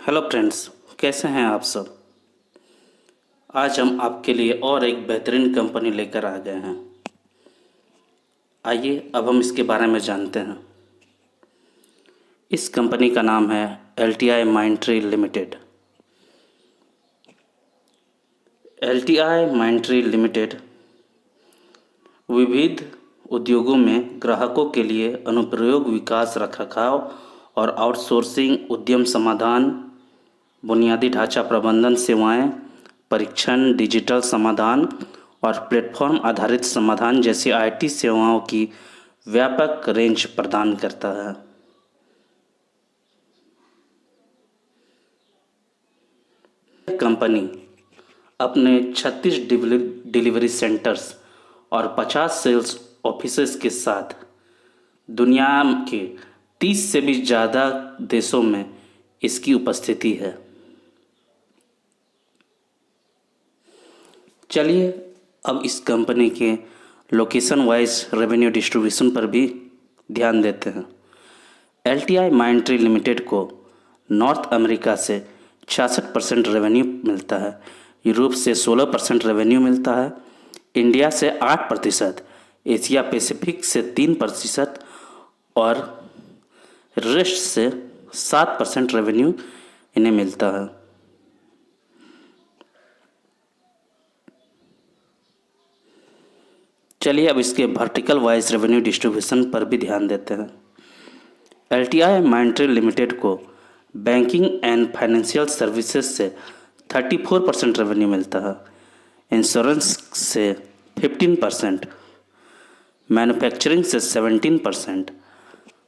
Hello friends, कैसे हैं आप सब। आज हम आपके लिए और एक बेहतरीन कंपनी लेकर आ गए हैं। आइए अब हम इसके बारे में जानते हैं। इस कंपनी का नाम है LTI Mindtree limited. LTI Mindtree limited विविध उद्योगों में ग्राहकों के लिए अनुप्रयोग विकास, रखरखाव और आउटसोर्सिंग, उद्यम समाधान, बुनियादी ढांचा प्रबंधन सेवाएं, परीक्षण, डिजिटल समाधान और प्लेटफॉर्म आधारित समाधान जैसी IT सेवाओं की व्यापक रेंज प्रदान करता है। यह कंपनी अपने 36 डिलीवरी सेंटर्स और 50 सेल्स ऑफिसेज के साथ दुनिया के 30 से भी ज़्यादा देशों में इसकी उपस्थिति है। चलिए अब इस कंपनी के लोकेशन वाइज रेवेन्यू डिस्ट्रीब्यूशन पर भी ध्यान देते हैं। LTI माइंडट्री लिमिटेड को नॉर्थ अमेरिका से 66% रेवेन्यू मिलता है, यूरोप से 16% रेवेन्यू मिलता है, इंडिया से 8%, एशिया पैसिफिक से 3% और रेस्ट से 7% रेवेन्यू इन्हें मिलता है। चलिए अब इसके वर्टिकल वाइज रेवेन्यू डिस्ट्रीब्यूशन पर भी ध्यान देते हैं। LTI माइंडट्री लिमिटेड को बैंकिंग एंड फाइनेंशियल सर्विसेज से 34% रेवेन्यू मिलता है, इंश्योरेंस से 15%, मैन्युफैक्चरिंग से 17%,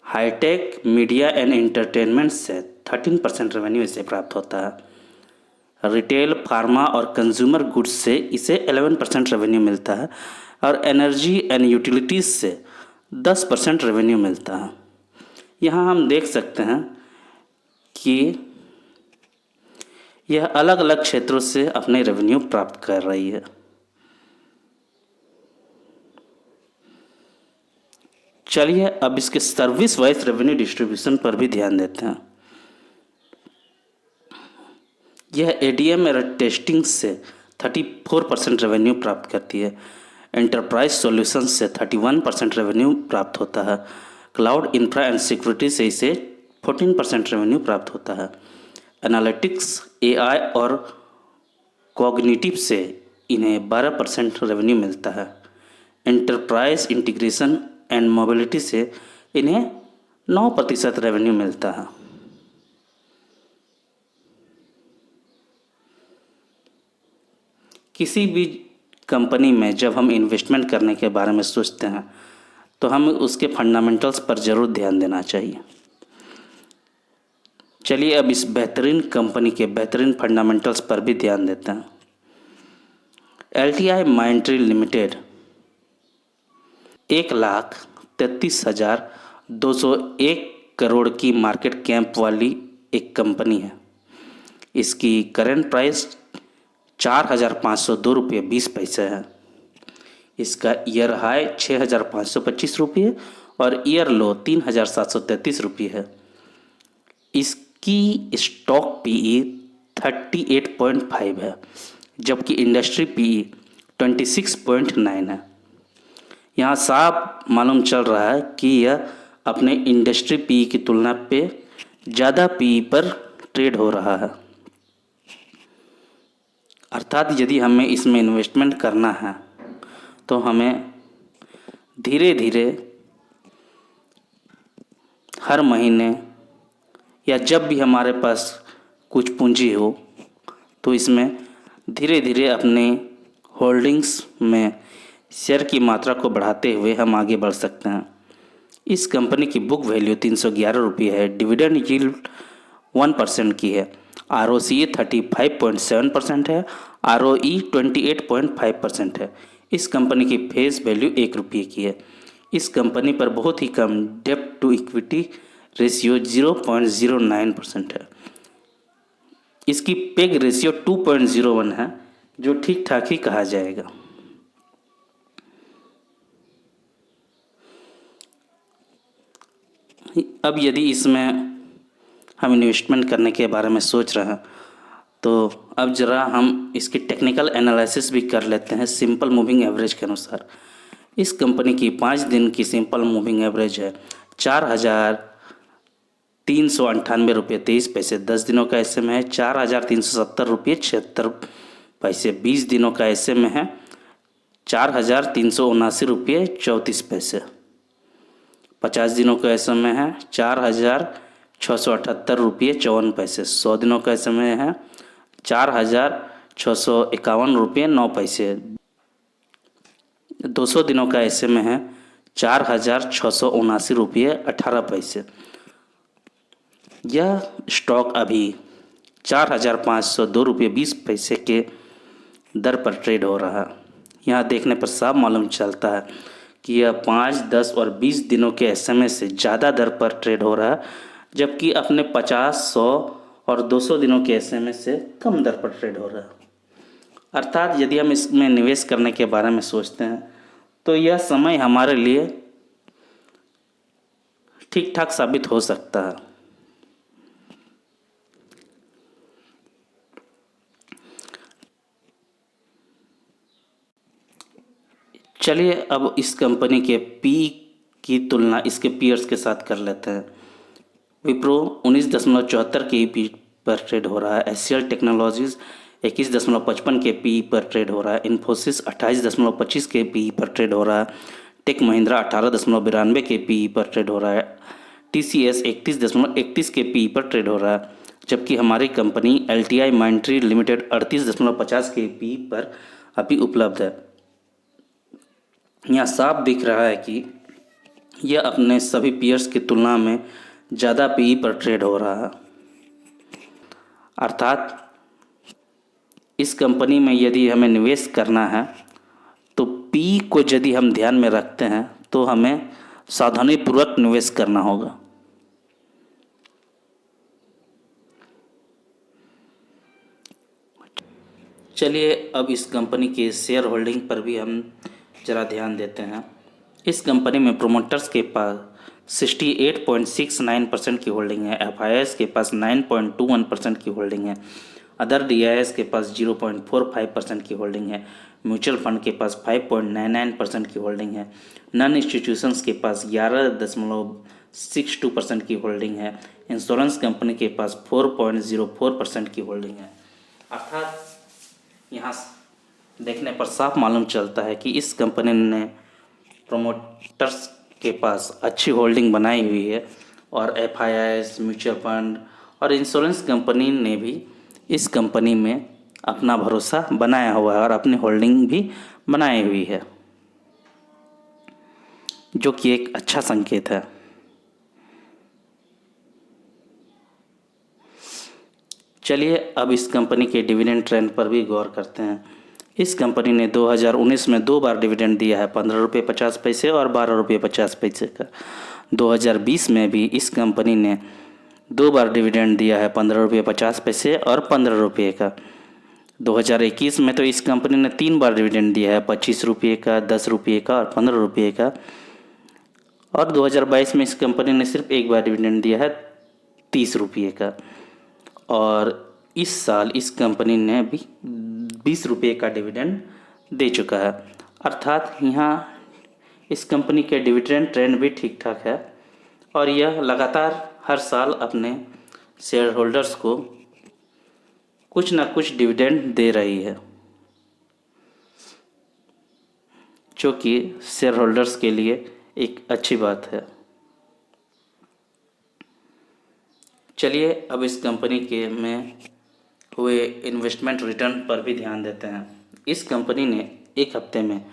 हाईटेक, मीडिया एंड एंटरटेनमेंट से 13% रेवेन्यू इसे प्राप्त होता है। रिटेल, फार्मा और कंज्यूमर गुड्स से इसे 11% रेवेन्यू मिलता है और एनर्जी एंड यूटिलिटीज़ से 10% रेवेन्यू मिलता है। यहाँ हम देख सकते हैं कि यह अलग अलग क्षेत्रों से अपने रेवेन्यू प्राप्त कर रही है। चलिए अब इसके सर्विस वाइज रेवेन्यू डिस्ट्रीब्यूशन पर भी ध्यान देते हैं। यह ADM और टेस्टिंग से 34% रेवेन्यू प्राप्त करती है, एंटरप्राइज सॉल्यूशंस से 31% रेवेन्यू प्राप्त होता है, क्लाउड इंफ्रा एंड सिक्योरिटी से इसे 14% रेवेन्यू प्राप्त होता है, एनालिटिक्स, AI और कॉग्निटिव से इन्हें 12% रेवेन्यू मिलता है, एंटरप्राइज इंटीग्रेशन एंड मोबिलिटी से इन्हें 9% रेवेन्यू मिलता है। किसी भी कंपनी में जब हम इन्वेस्टमेंट करने के बारे में सोचते हैं तो हमें उसके फंडामेंटल्स पर ज़रूर ध्यान देना चाहिए। चलिए अब इस बेहतरीन कंपनी के बेहतरीन फंडामेंटल्स पर भी ध्यान देते हैं। LTI माइंडट्री लिमिटेड 1,33,201 करोड़ की मार्केट कैप वाली एक कंपनी है। इसकी करेंट प्राइस 4,502 रुपये 20 पैसे है। इसका ईयर हाई 6,525 रुपये और ईयर लो 3,733 रुपये है। इसकी स्टॉक PE 38.5 है, जबकि इंडस्ट्री PE 26.9 है। यहाँ साफ मालूम चल रहा है कि यह अपने इंडस्ट्री PE की तुलना पे ज़्यादा PE पर ट्रेड हो रहा है। अर्थात यदि हमें इसमें इन्वेस्टमेंट करना है तो हमें धीरे धीरे हर महीने या जब भी हमारे पास कुछ पूंजी हो तो इसमें धीरे धीरे अपने होल्डिंग्स में शेयर की मात्रा को बढ़ाते हुए हम आगे बढ़ सकते हैं। इस कंपनी की बुक वैल्यू 311 रुपये है, डिविडेंड यील्ड 1% की है, ROCE 35.7% है, ROE 28.5% है। इस कंपनी की फेस वैल्यू 1 रुपये की है। इस कंपनी पर बहुत ही कम डेब्ट टू इक्विटी रेशियो 0.09% है। इसकी पेग रेशियो 2.01 है, जो ठीक ठाक ही कहा जाएगा। अब यदि इसमें हम इन्वेस्टमेंट करने के बारे में सोच रहे हैं। तो अब ज़रा हम इसकी टेक्निकल एनालिसिस भी कर लेते हैं सिंपल मूविंग एवरेज के अनुसार। इस कंपनी की 5 दिन की सिंपल मूविंग एवरेज है 4,398 रुपये 23 पैसे। 10 दिनों का ऐसे में है 4,370 रुपये 76 पैसे। 20 दिनों का ऐसे में है 4,379 रुपये 34 पैसे। 50 दिनों का ऐसे में है 4,678 रुपये 54 पैसे। 100 दिनों का ऐसे में है 4,651 रुपये 9 पैसे। 200 दिनों का ऐसे में है 4,679 रुपये 18 पैसे। यह स्टॉक अभी 4,502 रुपये 20 पैसे के दर पर ट्रेड हो रहा है। यहाँ देखने पर साफ मालूम चलता है कि यह 5, 10 और 20 दिनों के एसएमए से ज़्यादा दर पर ट्रेड हो रहा है, जबकि अपने 50, 100 और 200 दिनों के एसएमए से कम दर पर ट्रेड हो रहा है। अर्थात यदि हम इसमें निवेश करने के बारे में सोचते हैं तो यह समय हमारे लिए ठीक ठाक साबित हो सकता है। चलिए अब इस कंपनी के पी की तुलना इसके पीयर्स के साथ कर लेते हैं। विप्रो 19.74 के पी पर ट्रेड हो रहा है। एचसीएल टेक्नोलॉजीज 21.55 के पी पर ट्रेड हो रहा है। इन्फोसिस 28.25 के पी पर ट्रेड हो रहा है। टेक महिंद्रा 18.92 के पी पर ट्रेड हो रहा है। टीसीएस 31.31 के पी पर ट्रेड हो रहा है, जबकि हमारी कंपनी एलटीआई माइंट्री लिमिटेड 38.50 के पी पर अभी उपलब्ध है। यहाँ साफ दिख रहा है कि यह अपने सभी पीयर्स की तुलना में ज़्यादा पी पर ट्रेड हो रहा है। अर्थात इस कंपनी में यदि हमें निवेश करना है तो पी को यदि हम ध्यान में रखते हैं तो हमें सावधानीपूर्वक निवेश करना होगा। चलिए अब इस कंपनी के शेयर होल्डिंग पर भी हम ज़रा ध्यान देते हैं। इस कंपनी में प्रोमोटर्स के पास 68.69% की होल्डिंग है। एफआईआईएस के पास 9.21% की होल्डिंग है। अदर डीआईएस के पास 0.45% की होल्डिंग है। म्यूचुअल फंड के पास 5.99% की होल्डिंग है। नॉन इंस्टीट्यूशंस के पास 11.62% की होल्डिंग है। इंश्योरेंस कंपनी के पास 4.04% की होल्डिंग है। अर्थात यहाँ देखने पर साफ मालूम चलता है कि इस कंपनी ने प्रोमोटर्स के पास अच्छी होल्डिंग बनाई हुई है और एफआईआईएस, म्यूचुअल फंड और इंश्योरेंस कंपनी ने भी इस कंपनी में अपना भरोसा बनाया हुआ है और अपनी होल्डिंग भी बनाई हुई है, जो कि एक अच्छा संकेत है। चलिए अब इस कंपनी के डिविडेंड ट्रेंड पर भी गौर करते हैं। इस कंपनी ने 2019 में 2 बार डिविडेंड दिया है, 15 रुपये 50 पैसे और 12 रुपये 50 पैसे का। 2020 में भी इस कंपनी ने 2 बार डिविडेंड दिया है, 15 रुपये 50 पैसे और 15 रुपये का। 2021 में तो इस कंपनी ने 3 बार डिविडेंड दिया है, 25 रुपये का, 10 रुपये का और 15 रुपये का। और 2022 में इस कंपनी ने सिर्फ 1 बार डिविडेंड दिया है, 30 रुपये का। और इस साल इस कंपनी ने भी 20 रुपये का डिविडेंड दे चुका है। अर्थात यहाँ इस कंपनी के डिविडेंड ट्रेंड भी ठीक ठाक है और यह लगातार हर साल अपने शेयर होल्डर्स को कुछ ना कुछ डिविडेंड दे रही है, जो कि शेयर होल्डर्स के लिए एक अच्छी बात है। चलिए अब इस कंपनी के में हुए इन्वेस्टमेंट रिटर्न पर भी ध्यान देते हैं। इस कंपनी ने एक हफ्ते में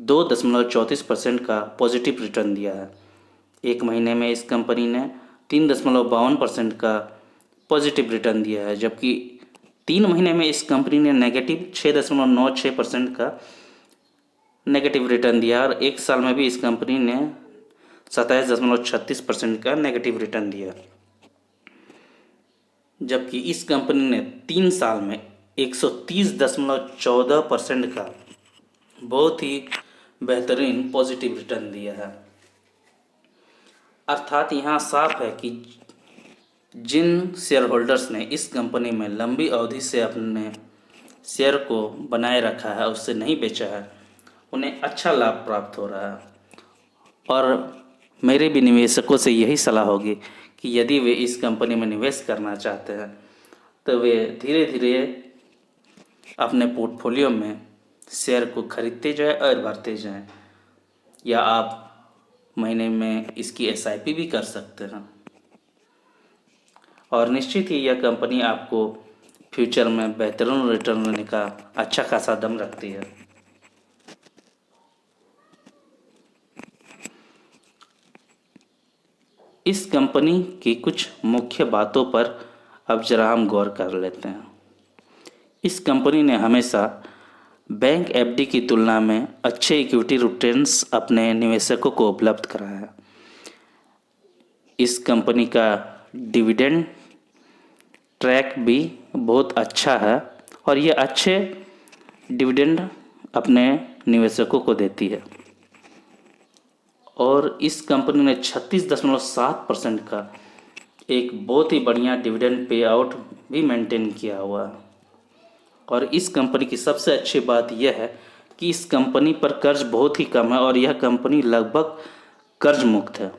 2.34% का पॉजिटिव रिटर्न दिया है। एक महीने में इस कंपनी ने 3.52% का पॉजिटिव रिटर्न दिया है, जबकि 3 महीने में इस कंपनी ने नेगेटिव 6.96% का नेगेटिव रिटर्न दिया और एक साल में भी इस कंपनी ने 27.36% का नेगेटिव रिटर्न दिया, जबकि इस कंपनी ने 3 साल में 130.14% का बहुत ही बेहतरीन पॉजिटिव रिटर्न दिया है। अर्थात यहाँ साफ है कि जिन शेयर होल्डर्स ने इस कंपनी में लंबी अवधि से अपने शेयर को बनाए रखा है, उससे नहीं बेचा है, उन्हें अच्छा लाभ प्राप्त हो रहा है। और मेरे भी निवेशकों से यही सलाह होगी कि यदि वे इस कंपनी में निवेश करना चाहते हैं तो वे धीरे धीरे अपने पोर्टफोलियो में शेयर को खरीदते जाएं और भरते जाएं, या आप महीने में इसकी SIP भी कर सकते हैं। और निश्चित ही यह कंपनी आपको फ्यूचर में बेहतरीन रिटर्न लेने का अच्छा खासा दम रखती है। इस कंपनी की कुछ मुख्य बातों पर अब जरा हम गौर कर लेते हैं। इस कंपनी ने हमेशा बैंक FD की तुलना में अच्छे इक्विटी रिटर्न्स अपने निवेशकों को उपलब्ध कराया है। इस कंपनी का डिविडेंड ट्रैक भी बहुत अच्छा है और ये अच्छे डिविडेंड अपने निवेशकों को देती है। और इस कंपनी ने 36.7% का एक बहुत ही बढ़िया डिविडेंड पे आउट भी मेंटेन किया हुआ है। और इस कंपनी की सबसे अच्छी बात यह है कि इस कंपनी पर कर्ज बहुत ही कम है और यह कंपनी लगभग कर्ज मुक्त है,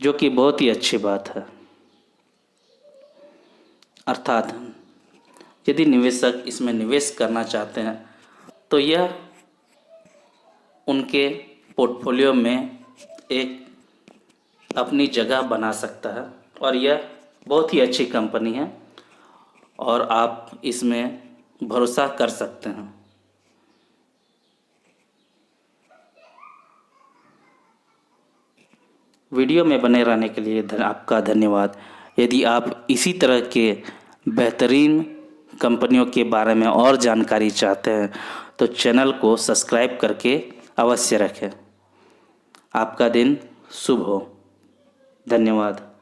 जो कि बहुत ही अच्छी बात है। अर्थात यदि निवेशक इसमें निवेश करना चाहते हैं तो यह उनके पोर्टफोलियो में एक अपनी जगह बना सकता है और यह बहुत ही अच्छी कंपनी है और आप इसमें भरोसा कर सकते हैं। वीडियो में बने रहने के लिए आपका धन्यवाद। यदि आप इसी तरह के बेहतरीन कंपनियों के बारे में और जानकारी चाहते हैं तो चैनल को सब्सक्राइब करके अवश्य रखें। आपका दिन शुभ हो। धन्यवाद।